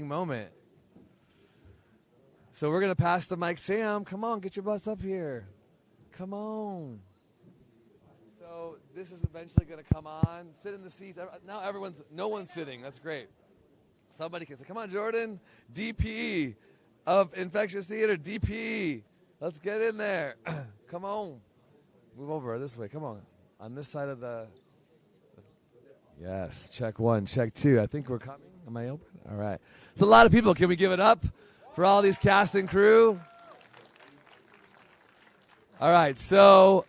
exciting moment. So we're going to pass the mic. Sam, come on, get your butts up here. Come on. So this is eventually going to come on. Sit in the seats. Now no one's sitting. That's great. Somebody can say, come on, Jordan. DP of Infectious Theater. DP. Let's get in there. Come on. Move over this way. Come on. On this side of the... Yes. Check 1. Check 2. I think we're coming. Am I open? All right. It's a lot of people. Can we give it up for all these cast and crew? All right. So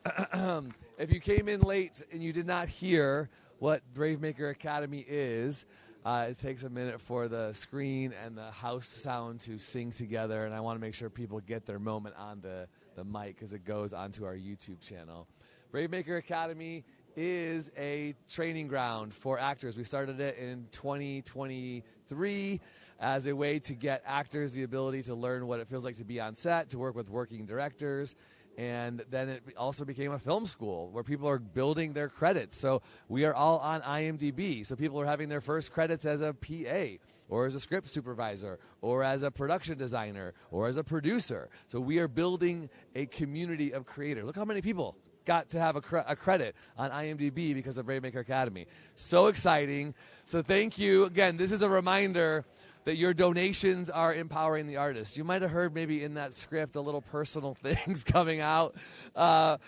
if you came in late and you did not hear what BraveMaker Academy is, it takes a minute for the screen and the house sound to sing together, and I want to make sure people get their moment on the mic because it goes onto our YouTube channel. BraveMaker Academy is a training ground for actors. We started it in 2023 as a way to get actors the ability to learn what it feels like to be on set, to work with working directors. And then it also became a film school where people are building their credits. So we are all on IMDb. So people are having their first credits as a PA or as a script supervisor or as a production designer or as a producer. So we are building a community of creators. Look how many people got to have a credit on IMDb because of BraveMaker Academy. So exciting. So thank you. Again, this is a reminder that your donations are empowering the artist. You might have heard maybe in that script a little personal things coming out. The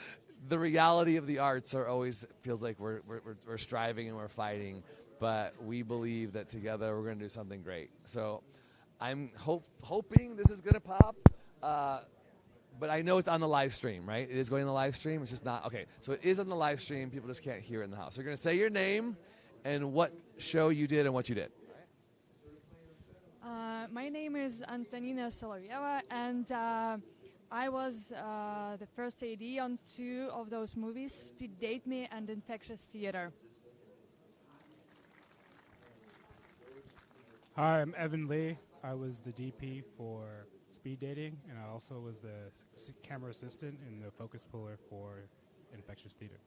reality of the arts are always feels like we're striving and we're fighting, but we believe that together we're going to do something great. So I'm hoping this is going to pop, but I know it's on the live stream, right? It is going on the live stream. It's just not. Okay, so it is on the live stream. People just can't hear it in the house. So you're going to say your name and what show you did and what you did. My name is Antonina Solovieva, and I was the first AD on 2 of those movies, Speed Date Me and Infectious Theater. Hi, I'm Evan Lee. I was the DP for Speed Dating, and I also was the camera assistant and the focus puller for Infectious Theater.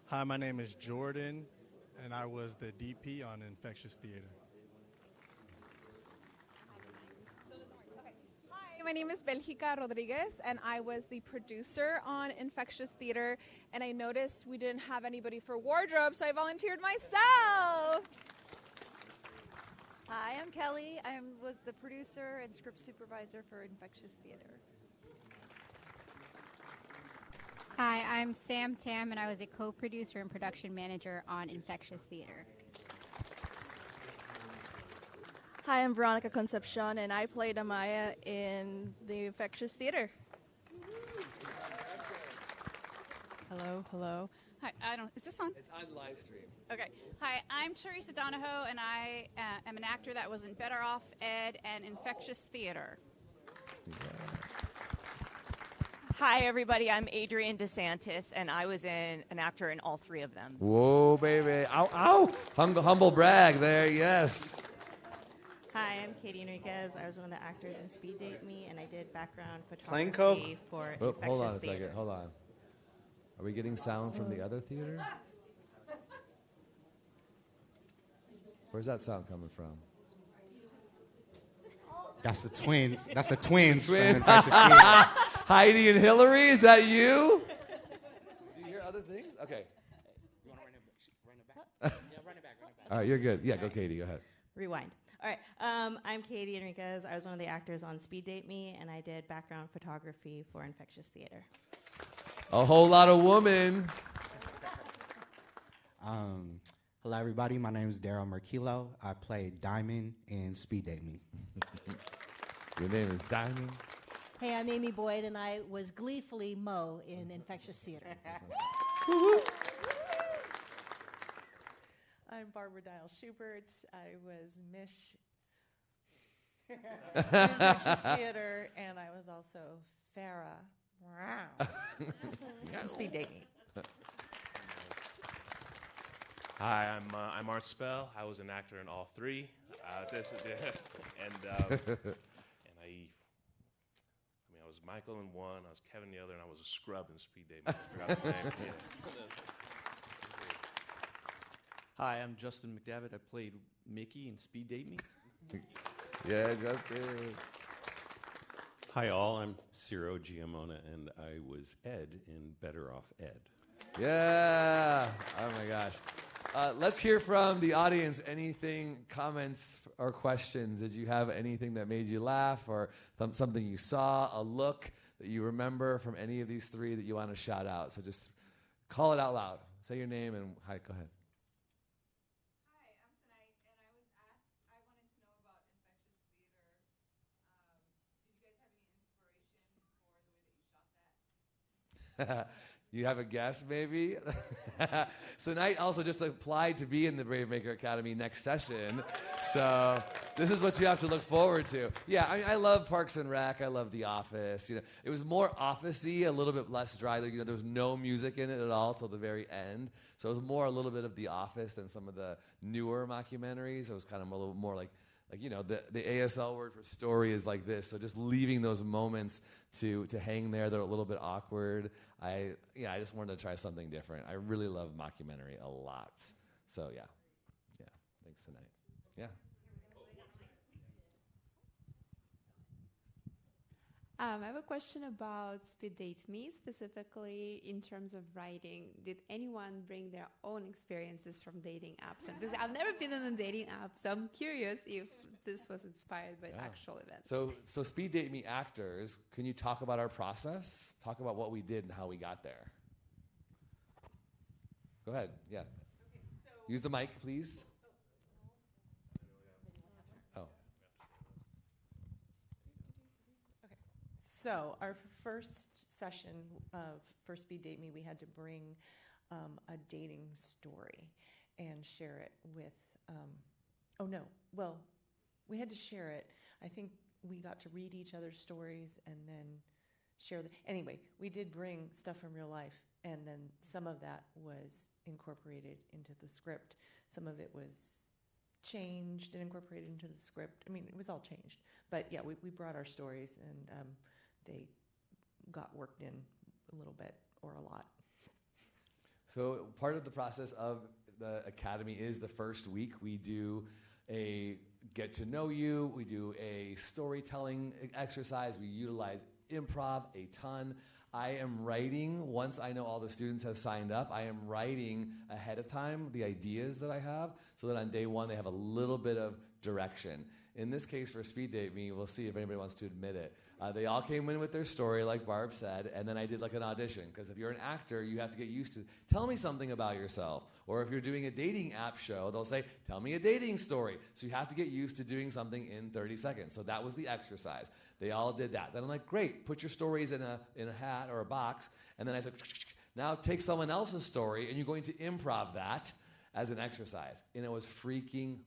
Hi, my name is Jordan, and I was the DP on Infectious Theater. Hi, my name is Belgica Rodriguez, and I was the producer on Infectious Theater, and I noticed we didn't have anybody for wardrobe, so I volunteered myself. Hi, I'm Kelly. I was the producer and script supervisor for Infectious Theater. Hi, I'm Sam Tam, and I was a co-producer and production manager on Infectious Theater. Hi, I'm Veronica Concepcion, and I played Amaya in the Infectious Theater. Hello. Hi, is this on? It's on live stream. Okay. Hi, I'm Teresa Donahoe, and I am an actor that was in Better Off Ed and Infectious Theater. Yeah. Hi, everybody. I'm Adrienne DeSantis, and I was an actor in all 3 of them. Whoa, baby. Ow, ow. Humble brag there, yes. Hi, I'm Katie Enriquez. I was one of the actors in Speed Date Me, and I did background Plain photography Coke? for Oh, Infectious hold on a Theater. second. Hold on. Are we getting sound from the other theater? Where's that sound coming from? That's the twins. That's the twins. The twins. From Infectious Theater. Heidi and Hillary, is that you? Do you hear other things? Okay. You want to run it back? Yeah, run it back. All right, you're good. Yeah, go Katie. Go ahead. Rewind. All right. I'm Katie Enriquez. I was one of the actors on Speed Date Me, and I did background photography for Infectious Theater. A whole lot of women. Hello, everybody. My name is Daryl Merkilo. I played Diamond in Speed Date Me. Your name is Diamond? Hey, I'm Amy Boyd, and I was gleefully Mo in Infectious Theater. I'm Barbara Dial Schubert. I was Mish in Infectious Theater, and I was also Farrah. Wow. On Speed Date Me. Hi, I'm Art Spell. I was an actor in all 3. I was Michael in 1, I was Kevin in the other, and I was a scrub in Speed Date Me. I forgot the name. Hi, I'm Justin McDavitt. I played Mickey in Speed Date Me. Yeah, Justin. Hi, all. I'm Ciro Giamona, and I was Ed in Better Off Ed. Yeah. Oh, my gosh. Let's hear from the audience. Anything, comments, or questions? Did you have anything that made you laugh, or something you saw, a look that you remember from any of these three that you want to shout out? So just call it out loud. Say your name and hi, go ahead. You have a guess, maybe? So Knight also just applied to be in the BraveMaker Academy next session. So this is what you have to look forward to. Yeah, I love Parks and Rec. I love The Office. You know, it was more office-y, a little bit less dry. Like, you know, there was no music in it at all till the very end. So it was more a little bit of The Office than some of the newer mockumentaries. It was kind of a little more like you know, the ASL word for story is like this. So just leaving those moments to hang there, they're a little bit awkward. I just wanted to try something different. I really love mockumentary a lot. So yeah, thanks tonight. Yeah. I have a question about Speed Date Me, specifically in terms of writing. Did anyone bring their own experiences from dating apps? Because I've never been on a dating app, so I'm curious if this was inspired by actual events. So Speed Date Me actors, can you talk about our process? Talk about what we did and how we got there. Go ahead. Yeah. Okay, use the mic, please. So our first session for Speed Date Me, we had to bring a dating story and share it with, we had to share it. I think we got to read each other's stories and then share anyway, we did bring stuff from real life, and then some of that was incorporated into the script. Some of it was changed and incorporated into the script. I mean, it was all changed. But yeah, we brought our stories, and they got worked in a little bit or a lot. So part of the process of the Academy is the first week we do a get to know you, we do a storytelling exercise, we utilize improv a ton. I am writing, once I know all the students have signed up, I am writing ahead of time the ideas that I have so that on day one they have a little bit of direction. In this case, for Speed Date Me, we'll see if anybody wants to admit it. They all came in with their story, like Barb said, and then I did like an audition. Because if you're an actor, you have to get used to, tell me something about yourself. Or if you're doing a dating app show, they'll say, tell me a dating story. So you have to get used to doing something in 30 seconds. So that was the exercise. They all did that. Then I'm like, great, put your stories in a hat or a box. And then I said, now take someone else's story, and you're going to improv that as an exercise. And it was freaking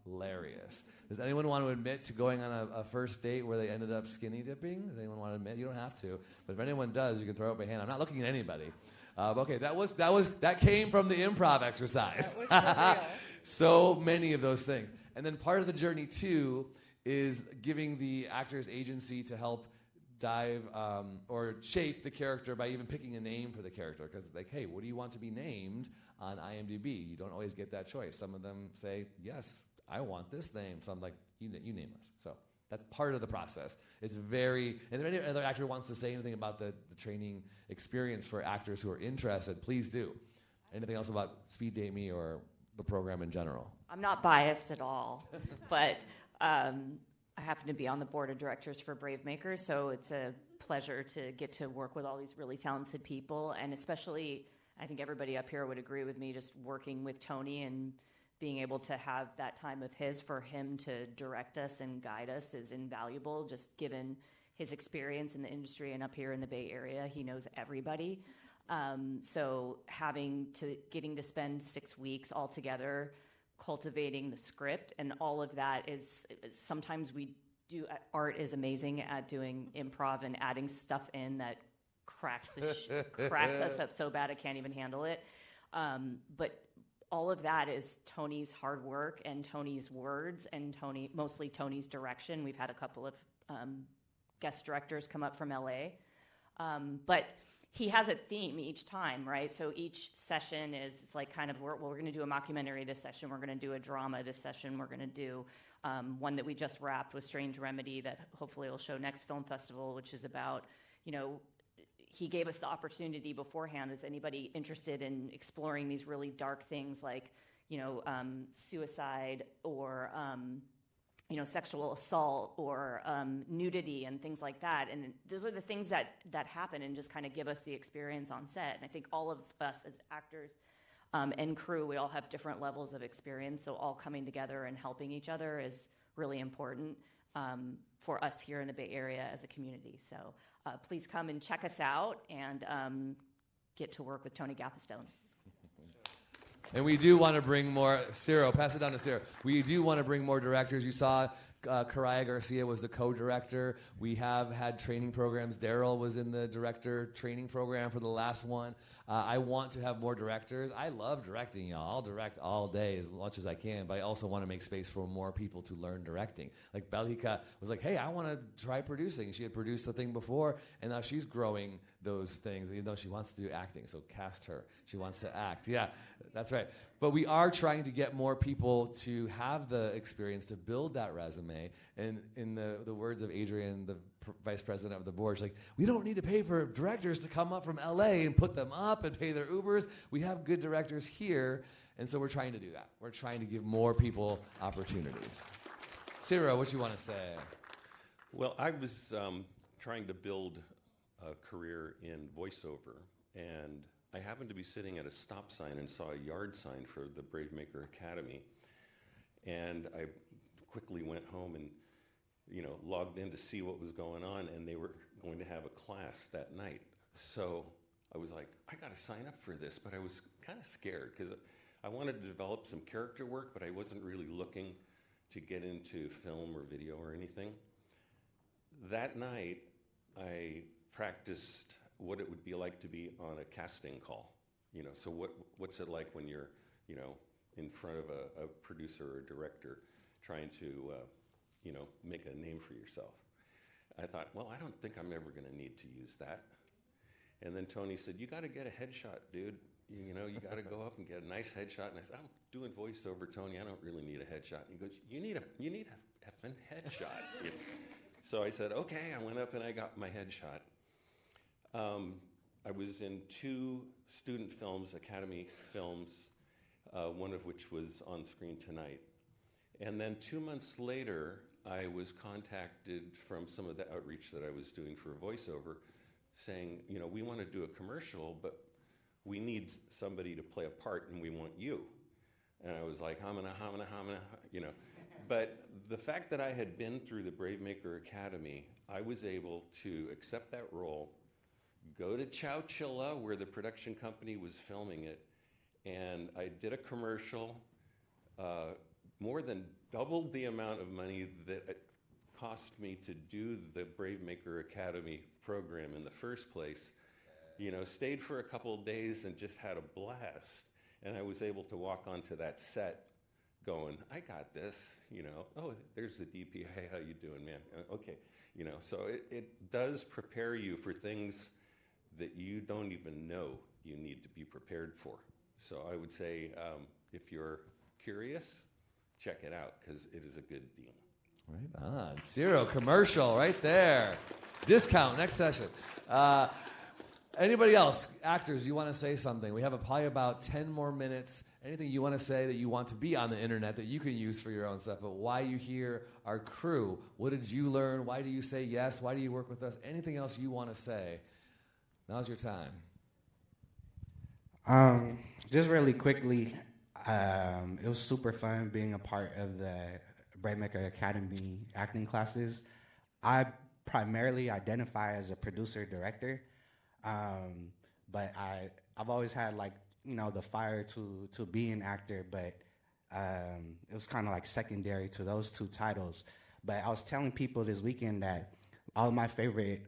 hilarious. Does anyone want to admit to going on a first date where they ended up skinny dipping? Does anyone want to admit? You don't have to. But if anyone does, you can throw up a hand. I'm not looking at anybody. Okay, that came from the improv exercise. That was for real. So many of those things. And then part of the journey, too, is giving the actors agency to help dive or shape the character by even picking a name for the character. Because like, hey, what do you want to be named on IMDb? You don't always get that choice. Some of them say, yes, I want this name. So I'm like, you name us. So that's part of the process. It's very, and if any other actor wants to say anything about the training experience for actors who are interested, please do. Anything else about Speed Date Me or the program in general? I'm not biased at all, but I happen to be on the board of directors for BraveMaker, so it's a pleasure to get to work with all these really talented people, and especially, I think everybody up here would agree with me, just working with Tony and being able to have that time of his for him to direct us and guide us is invaluable, just given his experience in the industry and up here in the Bay Area. He knows everybody. So getting to spend 6 weeks all together cultivating the script, and all of that is, sometimes we do, Art is amazing at doing improv and adding stuff in that cracks us up so bad I can't even handle it. But all of that is Tony's hard work and Tony's words and mostly Tony's direction. We've had a couple of guest directors come up from LA. But he has a theme each time, right? So each session is, it's like kind of, we're going to do a mockumentary this session, we're going to do a drama this session, we're going to do one that we just wrapped with Strange Remedy that hopefully will show next film festival, which is about, you know, he gave us the opportunity beforehand. Is anybody interested in exploring these really dark things like, you know, suicide or, you know, sexual assault or nudity and things like that. And those are the things that happen and just kind of give us the experience on set. And I think all of us as actors and crew, we all have different levels of experience. So all coming together and helping each other is really important for us here in the Bay Area as a community. So please come and check us out and get to work with Tony Gapistone. And we do want to bring more, Ciro, pass it down to Ciro. We do want to bring more directors. You saw Karaya Garcia was the co-director. We have had training programs. Daryl was in the director training program for the last one. I want to have more directors. I love directing, y'all. I'll direct all day as much as I can, but I also want to make space for more people to learn directing. Like Belgica was like, hey, I want to try producing. She had produced the thing before, and now she's growing those things, even though she wants to do acting. So cast her. She wants to act. Yeah, that's right. But we are trying to get more people to have the experience to build that resume. And in the words of Adrian, the vice president of the board, she's like, we don't need to pay for directors to come up from LA and put them up and pay their Ubers. We have good directors here. And so we're trying to do that. We're trying to give more people opportunities. Ciro, what you want to say? Well, I was trying to build a career in voiceover, and I happened to be sitting at a stop sign and saw a yard sign for the BraveMaker Academy. And I quickly went home and, you know, logged in to see what was going on, and they were going to have a class that night. So I was like, I got to sign up for this, but I was kind of scared because I wanted to develop some character work, but I wasn't really looking to get into film or video or anything. That night, I practiced what it would be like to be on a casting call. You know, so what's it like when you're, you know, in front of a producer or a director trying to, you know, make a name for yourself. I thought, well, I don't think I'm ever going to need to use that. And then Tony said, you got to get a headshot, dude. You know, you got to go up and get a nice headshot. And I said, I'm doing voiceover, Tony. I don't really need a headshot. And he goes, you need a effing headshot. So I said, okay. I went up and I got my headshot. I was in 2 student films, Academy films, one of which was on screen tonight. And then 2 months later, I was contacted from some of the outreach that I was doing for voiceover saying, you know, we want to do a commercial, but we need somebody to play a part and we want you. And I was like, hamana, you know. But the fact that I had been through the BraveMaker Academy, I was able to accept that role, go to Chowchilla, where the production company was filming it, and I did a commercial, more than doubled the amount of money that it cost me to do the BraveMaker Academy program in the first place. You know, stayed for a couple of days and just had a blast. And I was able to walk onto that set going, I got this, you know. Oh, there's the DP. Hey, how you doing, man? Okay, you know, so it does prepare you for things that you don't even know you need to be prepared for. So I would say, if you're curious, check it out, because it is a good deal. Right on. Ciro commercial right there. Discount next session. Anybody else? Actors, you want to say something? We have probably about 10 more minutes. Anything you want to say that you want to be on the internet that you can use for your own stuff, but why you here, our crew, what did you learn? Why do you say yes? Why do you work with us? Anything else you want to say? Now's your time. Just really quickly, it was super fun being a part of the BraveMaker Academy acting classes. I primarily identify as a producer-director, but I've always had, like, you know, the fire to be an actor, but it was kind of like secondary to those 2 titles. But I was telling people this weekend that all of my favorite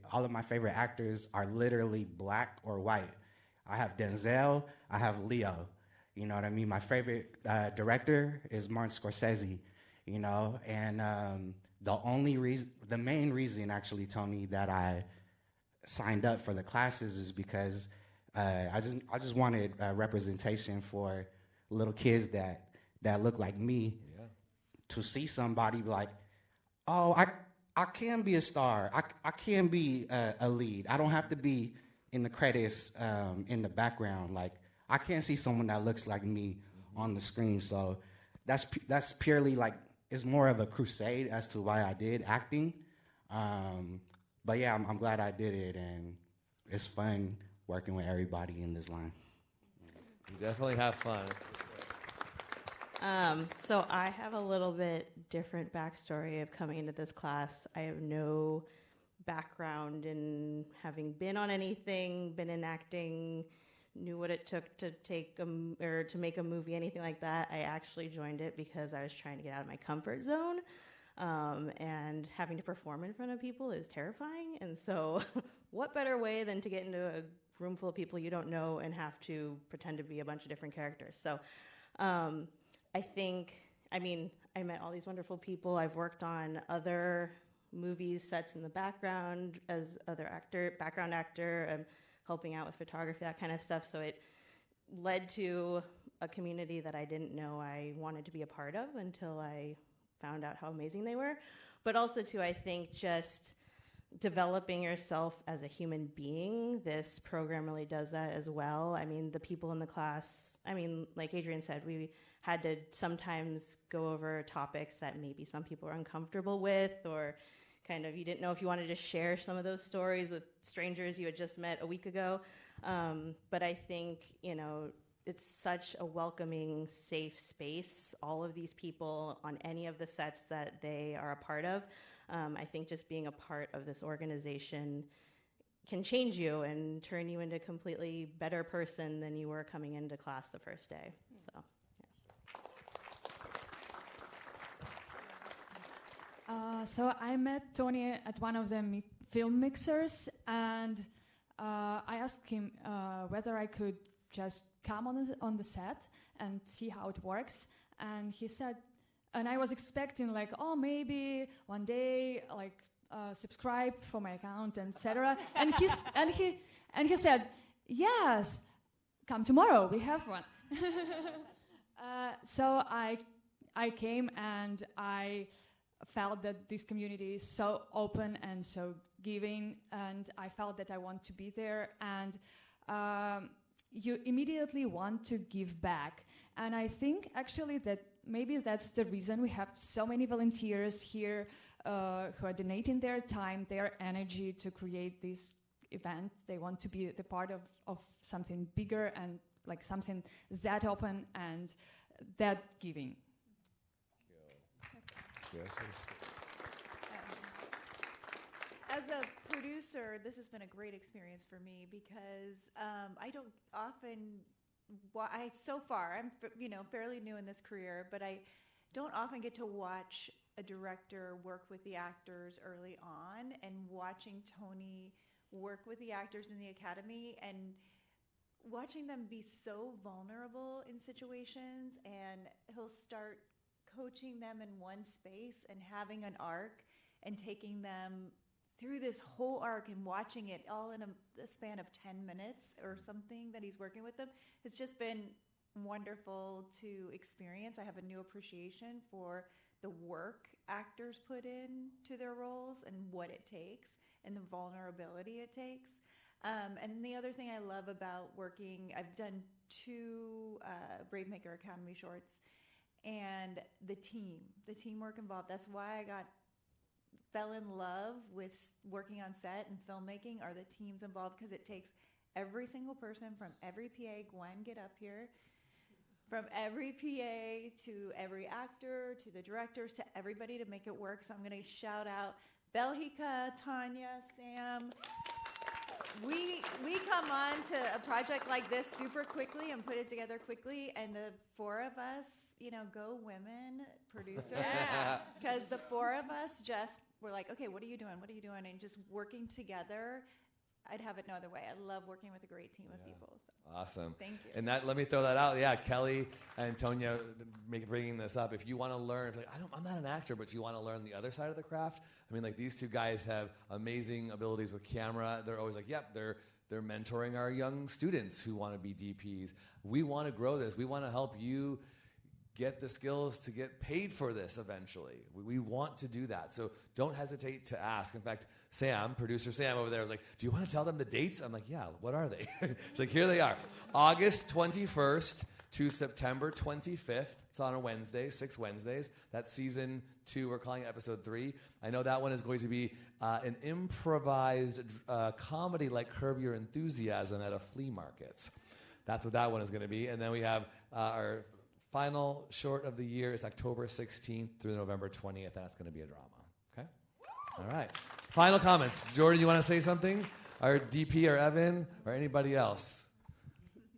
actors are literally black or white. I have Denzel, I have Leo. You know what I mean? My favorite director is Martin Scorsese. You know, and the main reason actually, Tony, that I signed up for the classes is because I just wanted representation for little kids that look like me, to see somebody like, oh, I can be a star. I can be a lead. I don't have to be in the credits in the background. Like, I can see someone that looks like me on the screen. So that's purely like, it's more of a crusade as to why I did acting. But yeah, I'm glad I did it, and it's fun working with everybody in this line. You definitely have fun. So I have a little bit different backstory of coming into this class. I have no background in having been on anything, been in acting, knew what it took to to make a movie, anything like that. I actually joined it because I was trying to get out of my comfort zone. And having to perform in front of people is terrifying. And so what better way than to get into a room full of people you don't know and have to pretend to be a bunch of different characters. So I think, I met all these wonderful people. I've worked on other movies, sets in the background as background actor, helping out with photography, that kind of stuff. So it led to a community that I didn't know I wanted to be a part of until I found out how amazing they were. But also too, I think just developing yourself as a human being, this program really does that as well. The people in the class, like Adrian said, we had to sometimes go over topics that maybe some people are uncomfortable with, or kind of you didn't know if you wanted to share some of those stories with strangers you had just met a week ago. But I think, it's such a welcoming, safe space. All of these people on any of the sets that they are a part of, I think just being a part of this organization can change you and turn you into a completely better person than you were coming into class the first day. So, So I met Tony at one of the film mixers, and I asked him whether I could just come on the set and see how it works. And he said, and I was expecting like, oh, maybe one day, like subscribe for my account, etc. and he said, yes, come tomorrow. We have one. So I came, and I felt that this community is so open and so giving, and I felt that I want to be there. And you immediately want to give back. And I think actually that maybe that's the reason we have so many volunteers here who are donating their time, their energy to create this event. They want to be the part of something bigger and like something that open and that giving. As a producer, this has been a great experience for me because I don't often, so far, I'm fairly new in this career, but I don't often get to watch a director work with the actors early on, and watching Tony work with the actors in the academy and watching them be so vulnerable in situations, and he'll start coaching them in one space and having an arc and taking them through this whole arc and watching it all in a span of 10 minutes or something that he's working with them. It's just been wonderful to experience. I have a new appreciation for the work actors put in to their roles and what it takes and the vulnerability it takes. And the other thing I love about working, I've done 2 BraveMaker Academy shorts, and the teamwork involved. That's why I fell in love with working on set and filmmaking, are the teams involved, because it takes every single person from every PA, Gwen, get up here, from every PA to every actor to the directors to everybody to make it work. So I'm going to shout out Belhika, Tanya, Sam. We come on to a project like this super quickly and put it together quickly, and the 4 of us, go women producers, because the 4 of us just were like, okay, what are you doing? And just working together I'd have it no other way. I love working with a great team of people. So. Awesome. Thank you. And let me throw that out. Yeah, Kelly and Tonya bringing this up. If you want to learn, like I'm not an actor, but you want to learn the other side of the craft. I mean, like these two guys have amazing abilities with camera. They're always like, yep, they're mentoring our young students who want to be DPs. We want to grow this. We want to help you get the skills to get paid for this eventually. We want to do that. So don't hesitate to ask. In fact, producer Sam over there was like, do you want to tell them the dates? I'm like, yeah, what are they? It's like, here they are. August 21st to September 25th. It's on a Wednesday, 6 Wednesdays. That's season 2. We're calling it episode 3. I know that one is going to be an improvised comedy like Curb Your Enthusiasm at a flea market. That's what that one is going to be. And then we have our final short of the year is October 16th through November 20th, and that's going to be a drama. Okay? All right. Final comments. Jordan, you want to say something? Our DP or Evan or anybody else?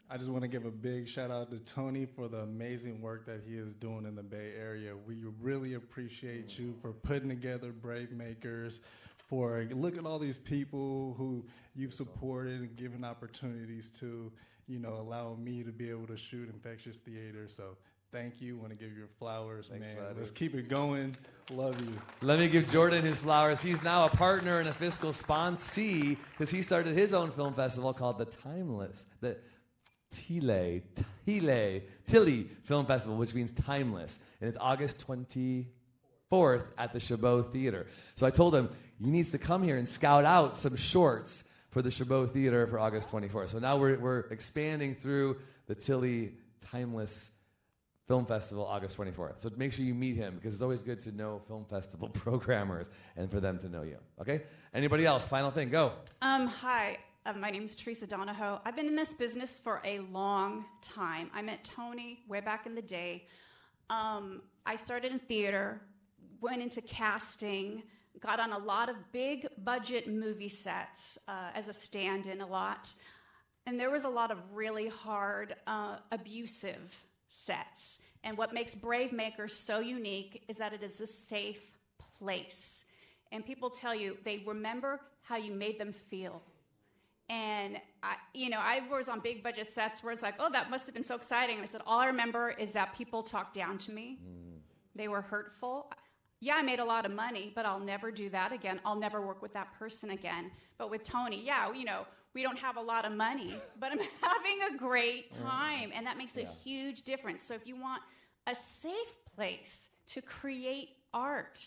I just want to give a big shout out to Tony for the amazing work that he is doing in the Bay Area. We really appreciate you for putting together BraveMakers, for look at all these people who you've supported and given opportunities to, allowing me to be able to shoot Infectious Theater. So thank you. Want to give you your flowers, Thanks, man. buddy. Let's keep it going. Love you. Let me give Jordan his flowers. He's now a partner and a fiscal sponsee because he started his own film festival called the Tile Film Festival, which means timeless. And it's August 24th at the Chabot Theater. So I told him, he needs to come here and scout out some shorts for the Chabot Theater for August 24th. So now we're expanding through the Tilly Timeless Film Festival August 24th. So make sure you meet him because it's always good to know film festival programmers and for them to know you. Okay? Anybody else? Final thing. Go. Hi. My name is Teresa Donahoe. I've been in this business for a long time. I met Tony way back in the day. I started in theater, went into casting, got on a lot of big budget movie sets as a stand-in a lot. And there was a lot of really hard, abusive sets. And what makes BraveMaker so unique is that it is a safe place. And people tell you they remember how you made them feel. And I was on big budget sets where it's like, oh, that must have been so exciting. And I said, all I remember is that people talked down to me. They were hurtful. Yeah, I made a lot of money, but I'll never do that again. I'll never work with that person again. But with Tony, we don't have a lot of money, but I'm having a great time. And that makes a huge difference. So if you want a safe place to create art,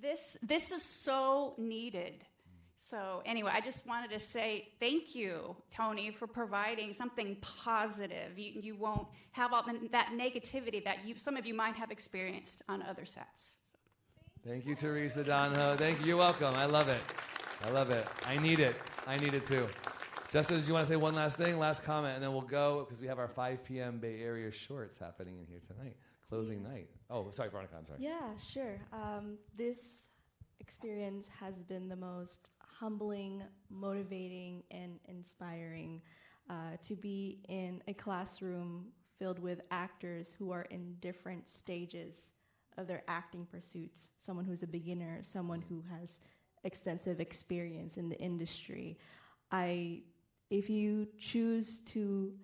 this is so needed. So anyway, I just wanted to say thank you, Tony, for providing something positive. You won't have all that negativity that some of you might have experienced on other sets. Thank you, Teresa Donahoe. Thank you. You're welcome. I love it. I need it. I need it too. Justin, did you want to say one last thing, last comment, and then we'll go because we have our 5 p.m. Bay Area shorts happening in here tonight, closing night. Oh, sorry, Veronica, I'm sorry. Yeah, sure. This experience has been the most humbling, motivating, and inspiring to be in a classroom filled with actors who are in different stages of their acting pursuits. Someone who's a beginner, someone who has extensive experience in the industry. If you choose to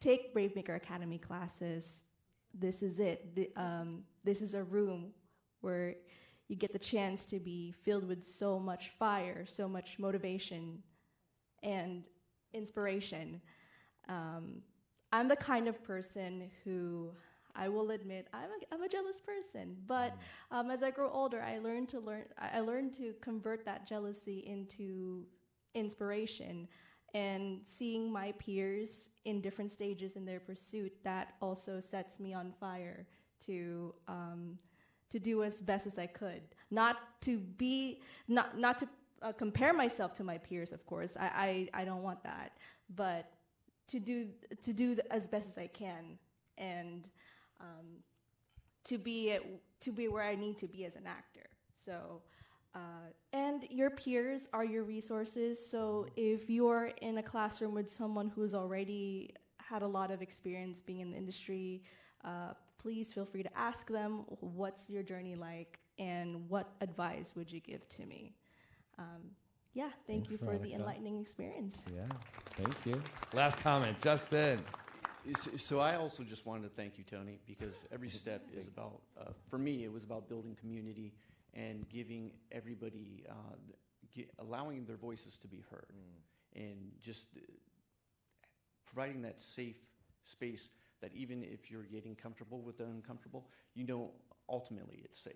take BraveMaker Academy classes, this is it. This is a room where you get the chance to be filled with so much fire, so much motivation and inspiration. I'm the kind of person who, I will admit, I'm a jealous person. But as I grow older, I learned to convert that jealousy into inspiration. And seeing my peers in different stages in their pursuit, that also sets me on fire to do as best as I could. Not to compare myself to my peers, of course. I don't want that, but to do as best as I can, and to be where I need to be as an actor. So, and your peers are your resources. So if you're in a classroom with someone who's already had a lot of experience being in the industry, please feel free to ask them, what's your journey like, and what advice would you give to me? yeah, thank Thanks, you for Veronica. the enlightening experience. Yeah, thank you. Last comment, Justin. So I also just wanted to thank you, Tony, because every step is about, for me, it was about building community and giving everybody, allowing their voices to be heard, and just providing that safe space that even if you're getting comfortable with the uncomfortable, you know ultimately it's safe.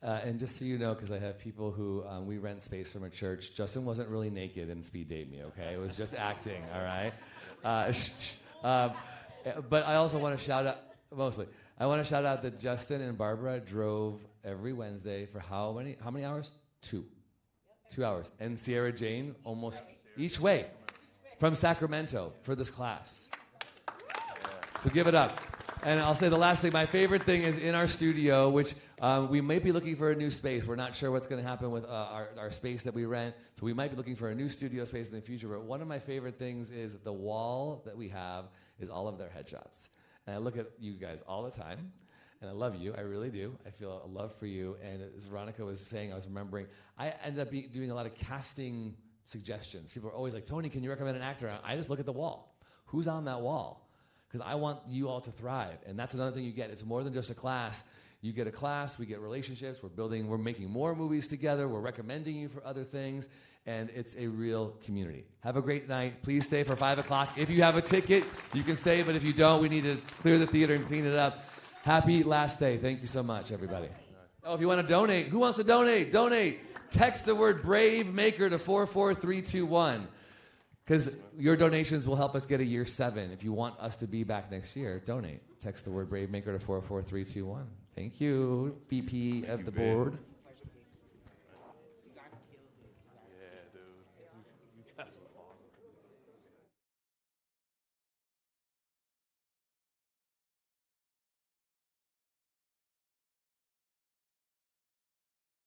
And just so you know, because I have people who we rent space from a church, Justin wasn't really naked in Speed Date Me, okay? It was just acting, all right? But I also want to shout out, I want to shout out that Justin and Barbara drove every Wednesday for how many hours? 2. 2 hours. And Sierra Jane almost each way from Sacramento for this class. So give it up. And I'll say the last thing, my favorite thing is in our studio, which we might be looking for a new space. We're not sure what's going to happen with our space that we rent, so we might be looking for a new studio space in the future. But one of my favorite things is the wall that we have is all of their headshots. And I look at you guys all the time, and I love you. I really do. I feel a love for you. And as Veronica was saying, I was remembering, I ended up doing a lot of casting suggestions. People are always like, Tony, can you recommend an actor? I just look at the wall. Who's on that wall? Because I want you all to thrive. And that's another thing you get. It's more than just a class. You get a class, we get relationships, we're making more movies together, we're recommending you for other things, and it's a real community. Have a great night. Please stay for 5 o'clock. If you have a ticket, you can stay, but if you don't, we need to clear the theater and clean it up. Happy last day. Thank you so much, everybody. Oh, if you want to donate, who wants to donate? Donate. Text the word BraveMaker to 44321. Because your donations will help us get a year 7. If you want us to be back next year, donate. Text the word BraveMaker to 44321. Thank you, VP of the board.